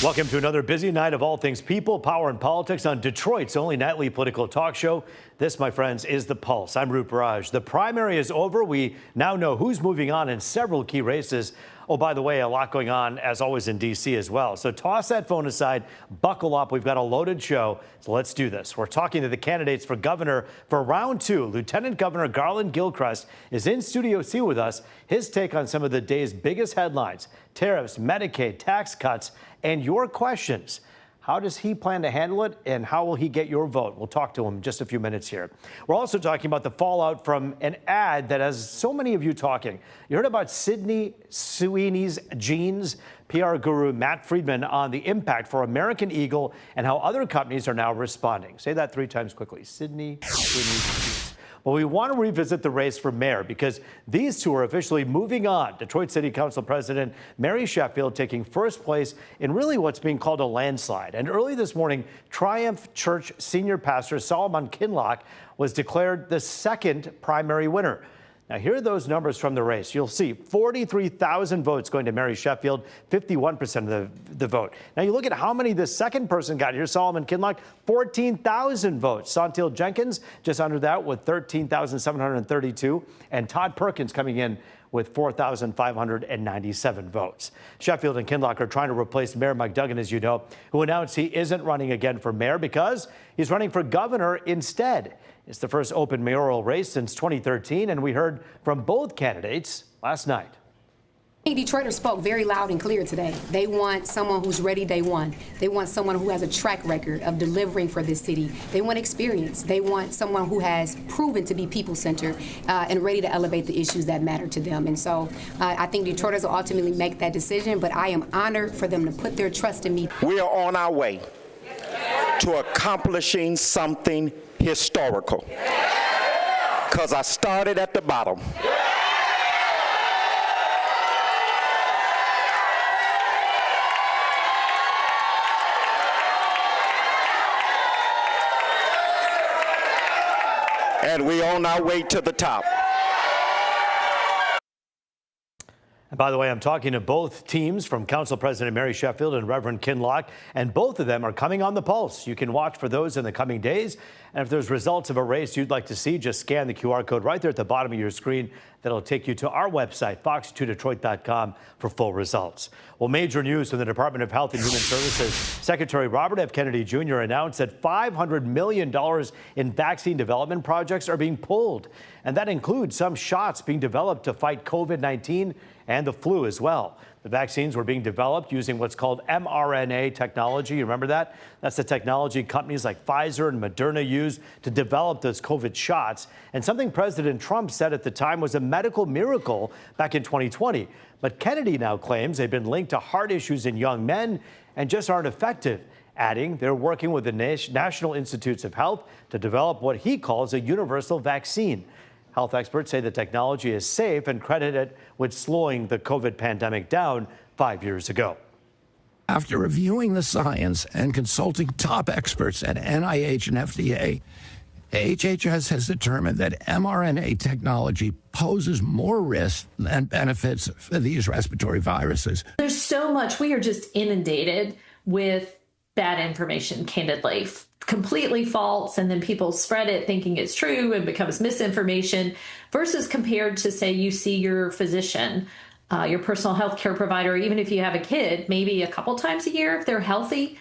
Welcome to another busy night of all things people, power, and politics on Detroit's only nightly political talk show. This, my friends, is The Pulse. I'm Roop Raj. The primary is over. We now know who's moving on in several key races. Oh, by the way, a lot going on, as always, in D.C. as well. So toss that phone aside, buckle up. We've got a loaded show, so let's do this. We're talking to the candidates for governor for round two. Lieutenant Governor Garlin Gilchrist is in Studio C with us. His take on some of the day's biggest headlines: tariffs, Medicaid, tax cuts, and your questions. How does he plan to handle it, and how will he get your vote? We'll talk to him in just a few minutes here. We're also talking about the fallout from an ad that has so many of you talking. You heard about Sydney Sweeney's jeans. PR guru Matt Friedman on the impact for American Eagle and how other companies are now responding. Say that 3 times quickly. Sydney Sweeney's jeans. Well, we want to revisit the race for mayor because these two are officially moving on. Detroit City Council President Mary Sheffield taking first place in really what's being called a landslide. And early this morning, Triumph Church senior pastor Solomon Kinloch was declared the second primary winner. Now, here are those numbers from the race. You'll see 43,000 votes going to Mary Sheffield, 51% of the vote. Now, you look at how many the second person got here, Solomon Kinloch, 14,000 votes. Santil Jenkins, just under that with 13,732. And Todd Perkins coming in with 4,597 votes. Sheffield and Kinloch are trying to replace Mayor Mike Duggan, as you know, who announced he isn't running again for mayor because he's running for governor instead. It's the first open mayoral race since 2013, and we heard from both candidates last night. Detroiters spoke very loud and clear today. They want someone who's ready day one. They want someone who has a track record of delivering for this city. They want experience. They want someone who has proven to be people-centered and ready to elevate the issues that matter to them. And so I think Detroiters will ultimately make that decision, but I am honored for them to put their trust in me. We are on our way to accomplishing something historical, because I started at the bottom. And we're on our way to the top. And by the way, I'm talking to both teams from Council President Mary Sheffield and Reverend Kinloch, and both of them are coming on the Pulse. You can watch for those in the coming days. And if there's results of a race you'd like to see, just scan the QR code right there at the bottom of your screen. That'll take you to our website, fox2detroit.com, for full results. Well, major news from the Department of Health and Human Services. Secretary Robert F. Kennedy Jr. announced that $500 million in vaccine development projects are being pulled. And that includes some shots being developed to fight COVID-19 and the flu as well. The vaccines were being developed using what's called mRNA technology. You remember that? That's the technology companies like Pfizer and Moderna use to develop those COVID shots. And something President Trump said at the time was a medical miracle back in 2020. But Kennedy now claims they've been linked to heart issues in young men and just aren't effective, adding they're working with the National Institutes of Health to develop what he calls a universal vaccine. Health experts say the technology is safe and credit it with slowing the COVID pandemic down 5 years ago. After reviewing the science and consulting top experts at NIH and FDA, HHS has determined that mRNA technology poses more risk than benefits for these respiratory viruses. There's so much. We are just inundated with bad information, candidly. Completely false, and then people spread it thinking it's true and becomes misinformation, versus compared to, say, you see your physician, your personal health care provider, even if you have a kid, maybe a couple times a year if they're healthy.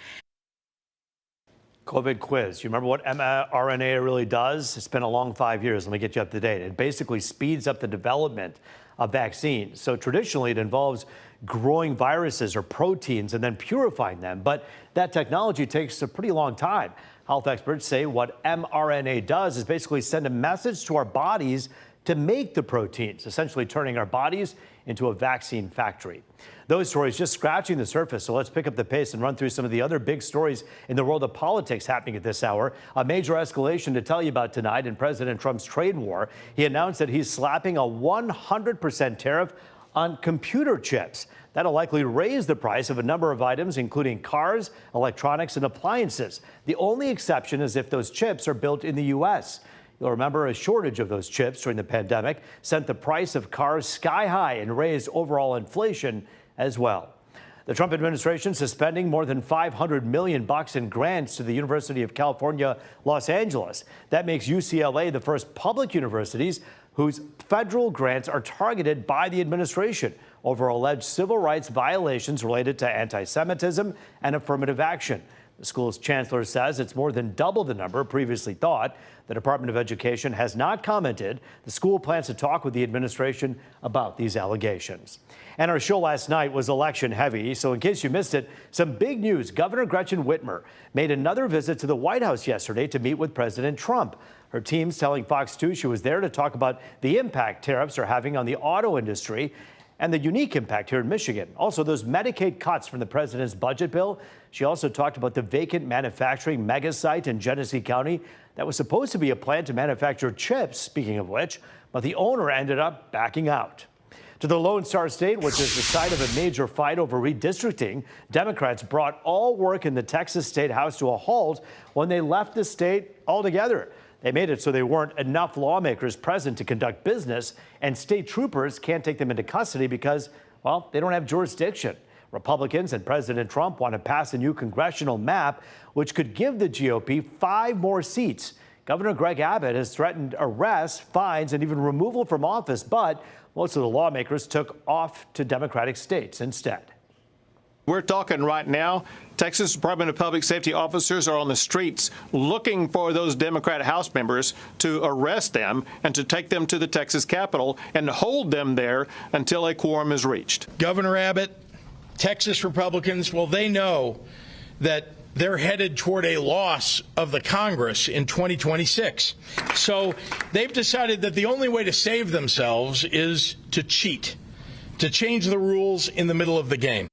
COVID quiz. You remember what mRNA really does? It's been a long 5 years. Let me get you up to date. It basically speeds up the development of vaccines. So traditionally, it involves growing viruses or proteins and then purifying them. But that technology takes a pretty long time. Health experts say what mRNA does is basically send a message to our bodies to make the proteins, essentially turning our bodies into a vaccine factory. Those stories just scratching the surface, so let's pick up the pace and run through some of the other big stories in the world of politics happening at this hour. A major escalation to tell you about tonight in President Trump's trade war. He announced that he's slapping a 100% tariff on computer chips. That'll likely raise the price of a number of items, including cars, electronics, and appliances. The only exception is if those chips are built in the U.S. You'll remember a shortage of those chips during the pandemic sent the price of cars sky high and raised overall inflation as well. The Trump administration suspending more than $500 million in grants to the University of California, Los Angeles. That makes UCLA the first public universities whose federal grants are targeted by the administration over alleged civil rights violations related to anti-Semitism and affirmative action. The school's chancellor says it's more than double the number previously thought. The Department of Education has not commented. The school plans to talk with the administration about these allegations. And our show last night was election heavy, so in case you missed it, some big news. Governor Gretchen Whitmer made another visit to the White House yesterday to meet with President Trump. Her team's telling Fox 2 she was there to talk about the impact tariffs are having on the auto industry and the unique impact here in Michigan. Also, those Medicaid cuts from the president's budget bill. She also talked about the vacant manufacturing mega site in Genesee County that was supposed to be a plant to manufacture chips, speaking of which, but the owner ended up backing out. To the Lone Star State, which is the site of a major fight over redistricting, Democrats brought all work in the Texas State House to a halt when they left the state altogether. They made it so there weren't enough lawmakers present to conduct business, and state troopers can't take them into custody because, well, they don't have jurisdiction. Republicans and President Trump want to pass a new congressional map, which could give the GOP 5 more seats. Governor Greg Abbott has threatened arrests, fines, and even removal from office, but most of the lawmakers took off to Democratic states instead. We're talking right now, Texas Department of Public Safety officers are on the streets looking for those Democrat House members to arrest them and to take them to the Texas Capitol and hold them there until a quorum is reached. Governor Abbott, Texas Republicans, well, they know that they're headed toward a loss of the Congress in 2026. So they've decided that the only way to save themselves is to cheat, to change the rules in the middle of the game.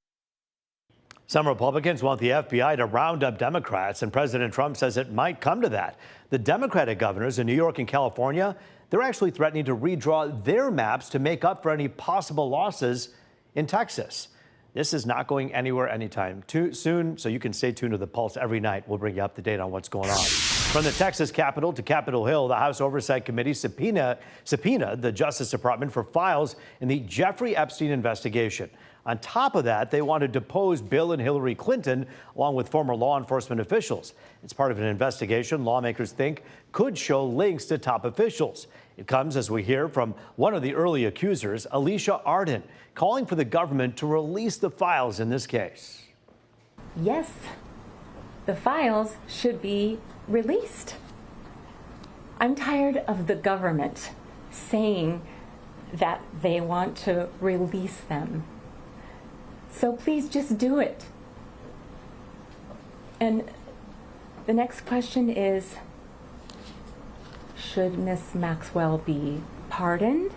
Some Republicans want the FBI to round up Democrats, and President Trump says it might come to that. The Democratic governors in New York and California, they're actually threatening to redraw their maps to make up for any possible losses in Texas. This is not going anywhere anytime too soon, so you can stay tuned to The Pulse every night. We'll bring you up to date on what's going on. From the Texas Capitol to Capitol Hill, the House Oversight Committee subpoenaed the Justice Department for files in the Jeffrey Epstein investigation. On top of that, they want to depose Bill and Hillary Clinton, along with former law enforcement officials. It's part of an investigation lawmakers think could show links to top officials. It comes as we hear from one of the early accusers, Alicia Arden, calling for the government to release the files in this case. Yes, the files should be released. I'm tired of the government saying that they want to release them. So please just do it. And the next question is, should Miss Maxwell be pardoned?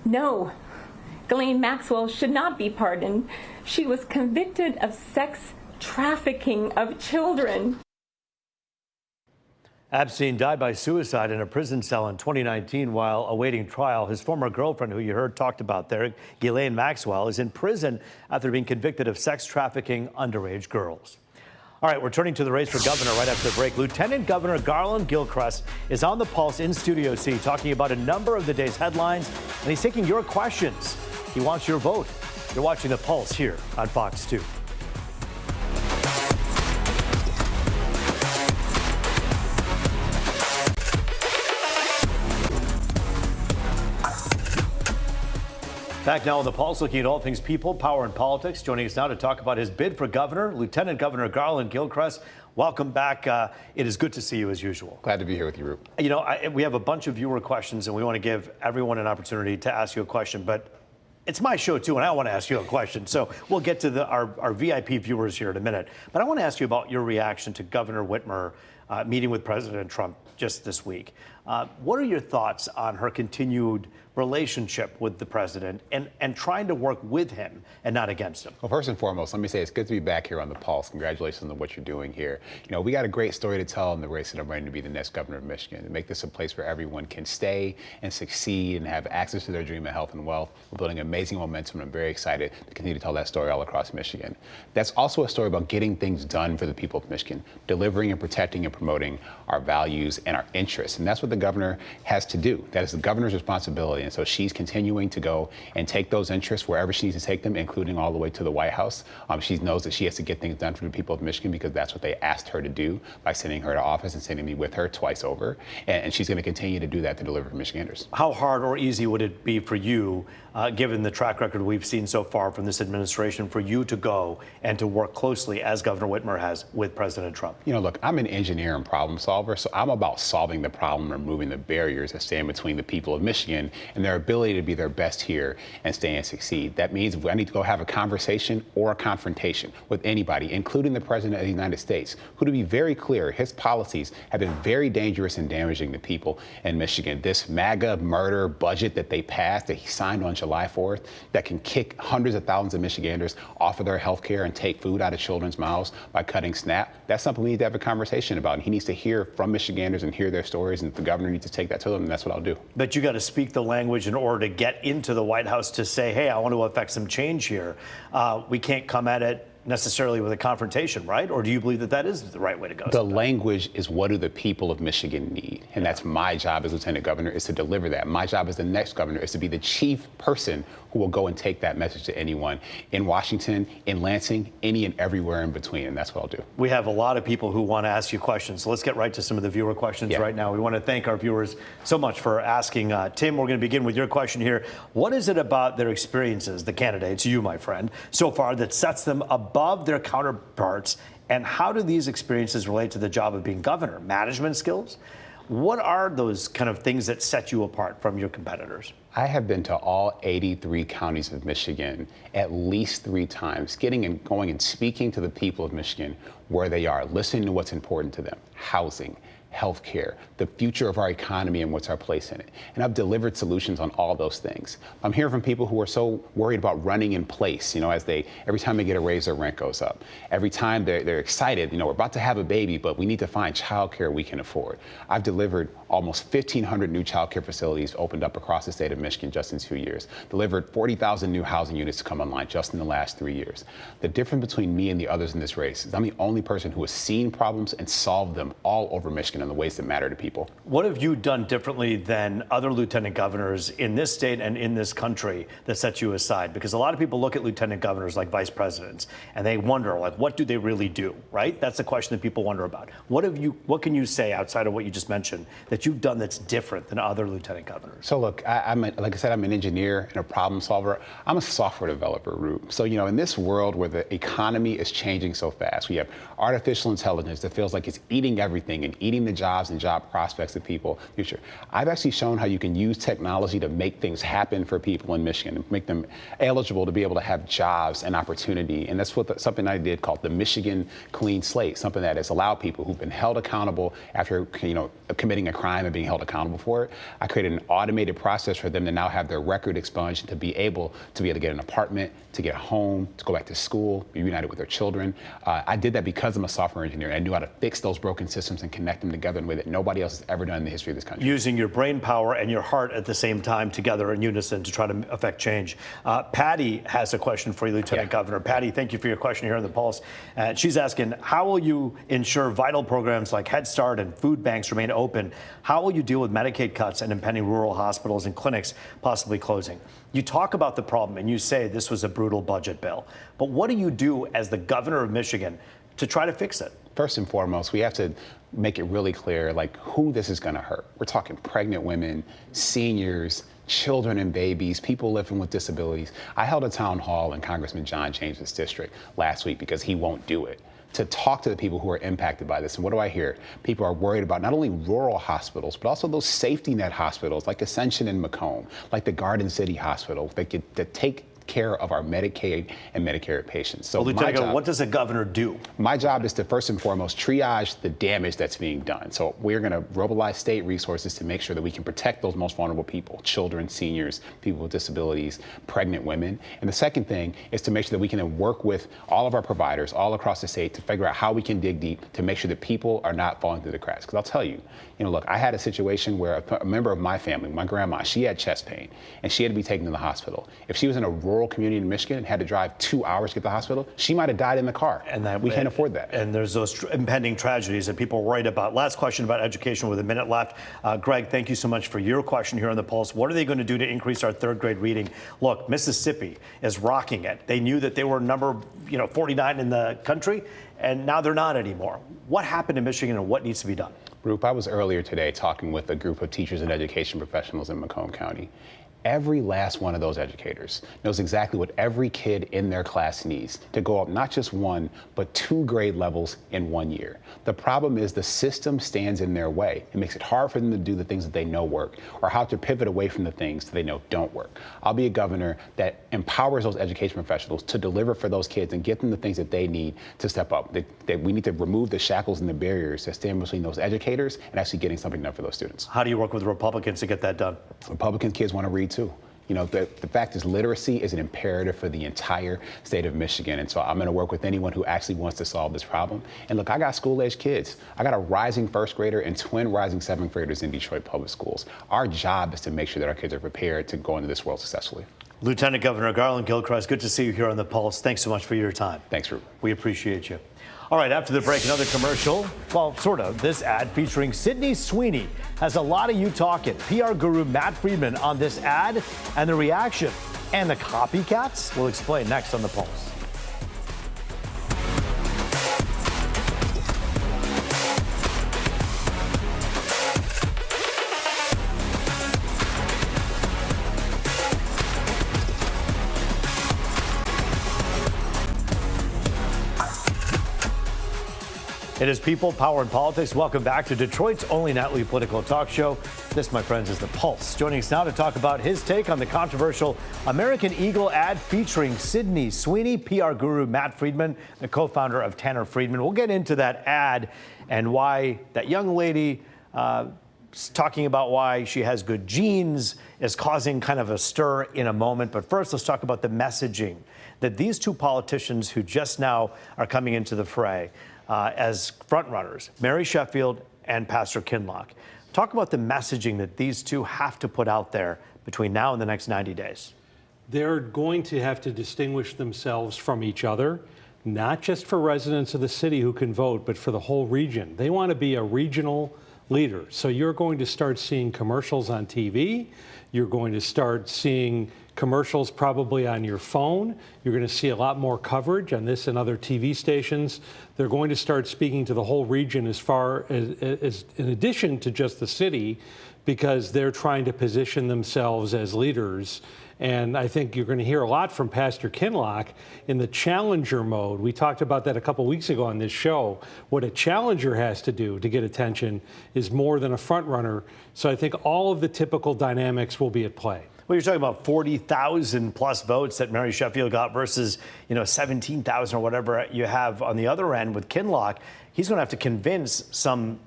No, Ghislaine Maxwell should not be pardoned. She was convicted of sex trafficking of children. Epstein died by suicide in a prison cell in 2019 while awaiting trial. His former girlfriend, who you heard talked about there, Ghislaine Maxwell, is in prison after being convicted of sex trafficking underage girls. All right, we're turning to the race for governor right after the break. Lieutenant Governor Garlin Gilchrist is on the Pulse in Studio C talking about a number of the day's headlines, and he's taking your questions. He wants your vote. You're watching the Pulse here on Fox 2. Back now on the Pulse, looking at all things people, power, and politics. Joining us now to talk about his bid for governor, Lieutenant Governor Garlin Gilchrist. Welcome back. It is good to see you as usual. Glad to be here with you, Roop. You know, we have a bunch of viewer questions, and we want to give everyone an opportunity to ask you a question. But it's my show, too, and I want to ask you a question. So we'll get to our VIP viewers here in a minute. But I want to ask you about your reaction to Governor Whitmer meeting with President Trump just this week. What are your thoughts on her continued relationship with the president and trying to work with him and not against him? Well, first and foremost, let me say it's good to be back here on the Pulse. Congratulations on what you're doing here. You know, we got a great story to tell in the race that I'm running to be the next governor of Michigan, to make this a place where everyone can stay and succeed and have access to their dream of health and wealth. We're building amazing momentum, and I'm very excited to continue to tell that story all across Michigan. That's also a story about getting things done for the people of Michigan, delivering and protecting and promoting our values and our interests. And that's what the the governor has to do. That is the governor's responsibility. And so she's continuing to go and take those interests wherever she needs to take them, including all the way to the White House. She knows that she has to get things done for the people of Michigan because that's what they asked her to do by sending her to office and sending me with her twice over. And she's going to continue to do that to deliver for Michiganders. How hard or easy would it be for you, given the track record we've seen so far from this administration, for you to go and to work closely, as Governor Whitmer has, with President Trump? You know, look, I'm an engineer and problem solver, so I'm about solving the problem, removing the barriers that stand between the people of Michigan and their ability to be their best here and stay and succeed. That means if I need to go have a conversation or a confrontation with anybody, including the President of the United States, who, to be very clear, his policies have been very dangerous and damaging to people in Michigan. This MAGA murder budget that they passed, that he signed on July 4th, that can kick hundreds of thousands of Michiganders off of their health care and take food out of children's mouths by cutting SNAP, that's something we need to have a conversation about. And he needs to hear from Michiganders and hear their stories, and the governor needs to take that to them, and that's what I'll do. But you got to speak the language in order to get into the White House to say, hey, I want to affect some change here. We can't come at it necessarily with a confrontation, right? Or do you believe that that is the right way to go? The language is, what do the people of Michigan need? And that's my job as Lieutenant Governor, is to deliver that. My job as the next governor is to be the chief person who will go and take that message to anyone in Washington, in Lansing, any and everywhere in between, and that's what I'll do. We have a lot of people who want to ask you questions, so let's get right to some of the viewer questions right now. We want to thank our viewers so much for asking. Tim, we're going to begin with your question here. What is it about their experiences, the candidates, you, my friend, so far that sets them above their counterparts, and how do these experiences relate to the job of being governor? Management skills? What are those kind of things that set you apart from your competitors? I have been to all 83 counties of Michigan at least 3 times, getting and going and speaking to the people of Michigan where they are, listening to what's important to them: housing, healthcare, the future of our economy and what's our place in it. And I've delivered solutions on all those things. I'm hearing from people who are so worried about running in place, you know, as every time they get a raise, their rent goes up. Every time they're excited, you know, we're about to have a baby, but we need to find childcare we can afford. I've delivered almost 1,500 new childcare facilities opened up across the state of Michigan just in 2 years. Delivered 40,000 new housing units to come online just in the last 3 years. The difference between me and the others in this race is I'm the only person who has seen problems and solved them all over Michigan in the ways that matter to people. What have you done differently than other lieutenant governors in this state and in this country that sets you aside? Because a lot of people look at lieutenant governors like vice presidents and they wonder, like, what do they really do, right? That's the question that people wonder about. What can you say outside of what you just mentioned that you've done that's different than other lieutenant governors? So look, like I said, I'm an engineer and a problem solver. I'm a software developer, Roop. So, you know, in this world where the economy is changing so fast, we have artificial intelligence that feels like it's eating everything and eating the jobs and job prospects of people. Future. I've actually shown how you can use technology to make things happen for people in Michigan and make them eligible to be able to have jobs and opportunity. And that's what something I did called the Michigan Clean Slate, something that has allowed people who've been held accountable after, you know, committing a crime and being held accountable for it. I created an automated process for them to now have their record expunged and to be able to get an apartment, to get a home, to go back to school, be reunited with their children. I did that because I'm a software engineer. I knew how to fix those broken systems and connect them together in a way that nobody else has ever done in the history of this country. Using your brain power and your heart at the same time together in unison to try to affect change. Patty has a question for you, Lieutenant Governor. Patty, thank you for your question here on The Pulse. She's asking, how will you ensure vital programs like Head Start and food banks remain open? How will you deal with Medicaid cuts and impending rural hospitals and clinics possibly closing? You talk about the problem and you say this was a brutal budget bill. But what do you do as the governor of Michigan to try to fix it? First and foremost, we have to make it really clear, like, who this is going to hurt. We're talking pregnant women, seniors, children and babies, people living with disabilities. I held a town hall in Congressman John James's district last week because he won't do it, to talk to the people who are impacted by this. And what do I hear? People are worried about not only rural hospitals, but also those safety net hospitals like Ascension and Macomb, like the Garden City Hospital, that take care of our Medicaid and Medicare patients. So, Lieutenant Governor, what does a governor do? My job is to first and foremost triage the damage that's being done. So we're going to mobilize state resources to make sure that we can protect those most vulnerable people: children, seniors, people with disabilities, pregnant women. And the second thing is to make sure that we can then work with all of our providers all across the state to figure out how we can dig deep to make sure that people are not falling through the cracks. Because I'll tell you, look, I had a situation where a member of my family, my grandma, she had chest pain and she had to be taken to the hospital. If she was in a rural rural community in Michigan and had to drive 2 hours to get to the hospital, she might have died in the car. And we can't afford that. And there's those impending tragedies that people write about. Last question about education with a minute left. Greg, thank you so much for your question here on the Pulse. What are they going to do to increase our third grade reading? Look, Mississippi is rocking it. They knew that they were number 49 in the country, and now they're not anymore. What happened in Michigan and what needs to be done? Roop, I was earlier today talking with a group of teachers and education professionals in Macomb County. Every last one of those educators knows exactly what every kid in their class needs to go up not just 1, but 2 grade levels in 1 year. The problem is the system stands in their way. It makes it hard for them to do the things that they know work or how to pivot away from the things that they know don't work. I'll be a governor that empowers those education professionals to deliver for those kids and get them the things that they need to step up. We need to remove the shackles and the barriers that stand between those educators and actually getting something done for those students. How do you work with Republicans to get that done? Republican kids want to read too. The fact is literacy is an imperative for the entire state of Michigan. And so I'm going to work with anyone who actually wants to solve this problem. And look, I got school-age kids. I got a rising first grader and twin rising seventh graders in Detroit public schools. Our job is to make sure that our kids are prepared to go into this world successfully. Lieutenant Governor Garlin Gilchrist, good to see you here on the Pulse. Thanks so much for your time. Thanks, Rube. We appreciate you. All right, after the break, another commercial. Well, sort of. This ad featuring Sydney Sweeney has a lot of you talking. PR guru Matt Friedman on this ad and the reaction. And the copycats? We'll explain next on the Pulse. It is People, Power, and Politics. Welcome back to Detroit's only nightly political talk show. This, my friends, is The Pulse. Joining us now to talk about his take on the controversial American Eagle ad featuring Sydney Sweeney, PR guru Matt Friedman, the co-founder of Tanner Friedman. We'll get into that ad and why that young lady talking about why she has good genes is causing kind of a stir in a moment. But first, let's talk about the messaging that these two politicians who just now are coming into the fray as frontrunners, Mary Sheffield and Pastor Kinloch. Talk about the messaging that these two have to put out there between now and the next 90 days. They're going to have to distinguish themselves from each other, not just for residents of the city who can vote, but for the whole region. They want to be a regional leader. So you're going to start seeing commercials on TV. You're going to start seeing commercials probably on your phone. You're going to see a lot more coverage on this and other TV stations. They're going to start speaking to the whole region as far as in addition to just the city, because they're trying to position themselves as leaders. And I think you're going to hear a lot from Pastor Kinloch in the challenger mode. We talked about that a couple weeks ago on this show. What a challenger has to do to get attention is more than a front runner. So I think all of the typical dynamics will be at play. Well, you're talking about 40,000 plus votes that Mary Sheffield got versus, 17,000 or whatever you have on the other end with Kinloch. He's going to have to convince some,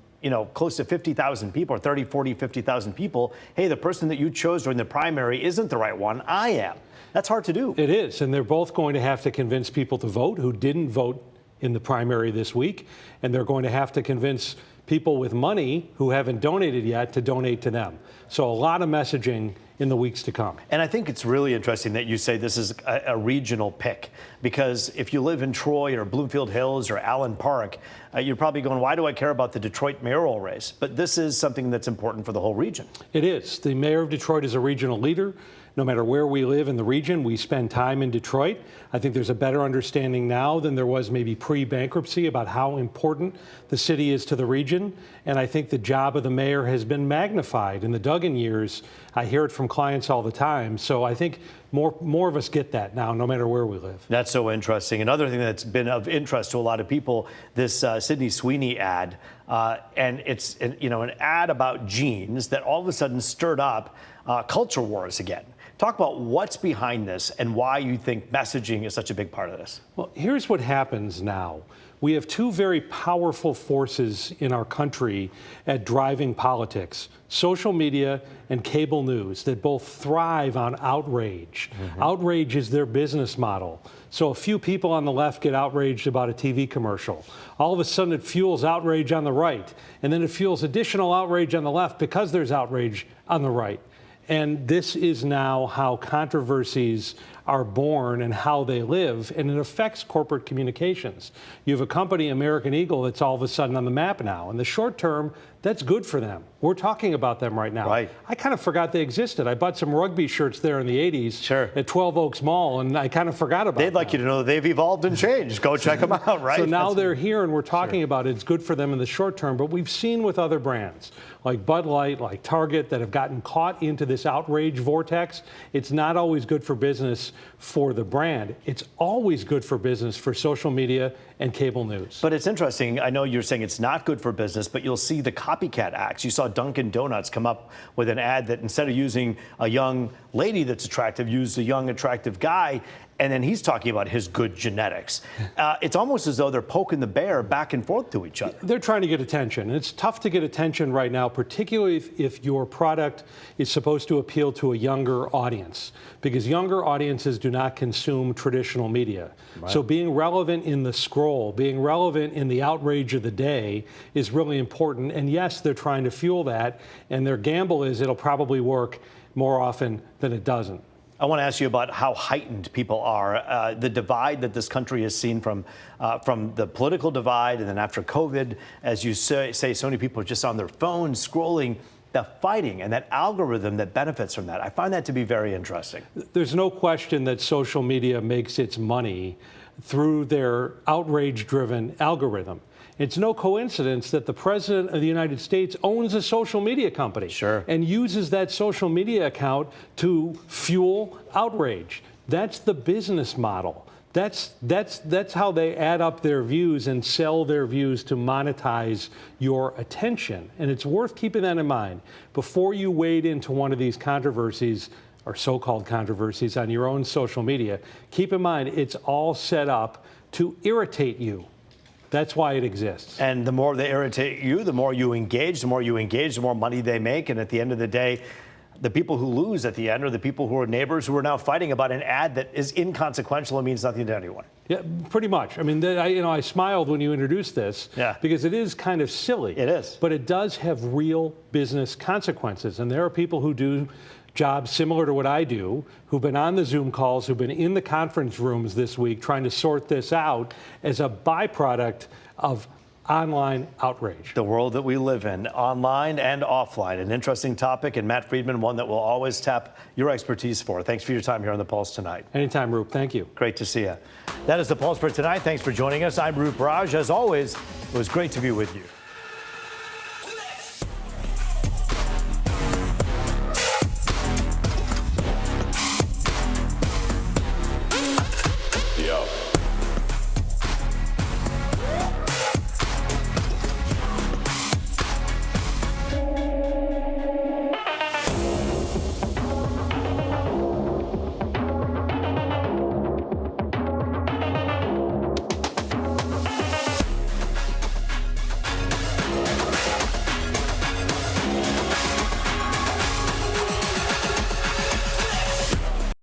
close to 50,000 people or 30, 40, 50,000 people, hey, the person that you chose during the primary isn't the right one. I am. That's hard to do. It is. And they're both going to have to convince people to vote who didn't vote in the primary this week. And they're going to have to convince people with money who haven't donated yet to donate to them. So a lot of messaging in the weeks to come. And I think it's really interesting that you say this is a regional pick, because if you live in Troy or Bloomfield Hills or Allen Park, you're probably going, why do I care about the Detroit mayoral race? But this is something that's important for the whole region. It is. The mayor of Detroit is a regional leader. No matter where we live in the region, we spend time in Detroit. I think there's a better understanding now than there was maybe pre-bankruptcy about how important the city is to the region. And I think the job of the mayor has been magnified in the Duggan years. I hear it from clients all the time. So I think more of us get that now, no matter where we live. That's so interesting. Another thing that's been of interest to a lot of people, this Sydney Sweeney ad, and it's an ad about genes that all of a sudden stirred up culture wars again. Talk about what's behind this and why you think messaging is such a big part of this. Well, here's what happens now. We have two very powerful forces in our country at driving politics: social media and cable news, that both thrive on outrage. Mm-hmm. Outrage is their business model. So a few people on the left get outraged about a TV commercial. All of a sudden it fuels outrage on the right. And then it fuels additional outrage on the left because there's outrage on the right. And this is now how controversies are born and how they live, and it affects corporate communications. You have a company, American Eagle, that's all of a sudden on the map now. In the short term, that's good for them. We're talking about them right now. Right. I kind of forgot they existed. I bought some rugby shirts there in the 80s at 12 Oaks Mall, and I kind of forgot about them. They'd like you to know they've evolved and changed. Go check them out, right? So now they're here, and we're talking about it. It's good for them in the short term, but we've seen with other brands, like Bud Light, like Target, that have gotten caught into this outrage vortex. It's not always good for business for the brand. It's always good for business for social media and cable news. But it's interesting. I know you're saying it's not good for business, but you'll see the copycat acts. You saw Dunkin' Donuts come up with an ad that instead of using a young lady that's attractive, used a young, attractive guy. And then he's talking about his good genetics. It's almost as though they're poking the bear back and forth to each other. They're trying to get attention. And it's tough to get attention right now, particularly if your product is supposed to appeal to a younger audience, because younger audiences do not consume traditional media. Right. So being relevant in the scroll, being relevant in the outrage of the day is really important. And yes, they're trying to fuel that. And their gamble is it'll probably work more often than it doesn't. I want to ask you about how heightened people are. The divide that this country has seen from the political divide, and then after COVID, as you say, so many people are just on their phones scrolling. The fighting and that algorithm that benefits from that. I find that to be very interesting. There's no question that social media makes its money through their outrage-driven algorithm. It's no coincidence that the President of the United States owns a social media company. Sure. And uses that social media account to fuel outrage. That's the business model. That's how they add up their views and sell their views to monetize your attention. And it's worth keeping that in mind. Before you wade into one of these controversies, or so-called controversies, on your own social media, keep in mind it's all set up to irritate you. That's why it exists. And the more they irritate you, the more you engage. The more you engage, the more money they make. And at the end of the day, the people who lose at the end are the people who are neighbors who are now fighting about an ad that is inconsequential and means nothing to anyone. Yeah, pretty much. I mean, I smiled when you introduced this, because it is kind of silly. It is. But it does have real business consequences. And there are people who do jobs similar to what I do, who've been on the Zoom calls, who've been in the conference rooms this week trying to sort this out as a byproduct of online outrage. The world that we live in, online and offline. An interesting topic, and Matt Friedman, one that we'll always tap your expertise for. Thanks for your time here on The Pulse tonight. Anytime, Roop. Thank you. Great to see you. That is The Pulse for tonight. Thanks for joining us. I'm Roop Raj. As always, it was great to be with you.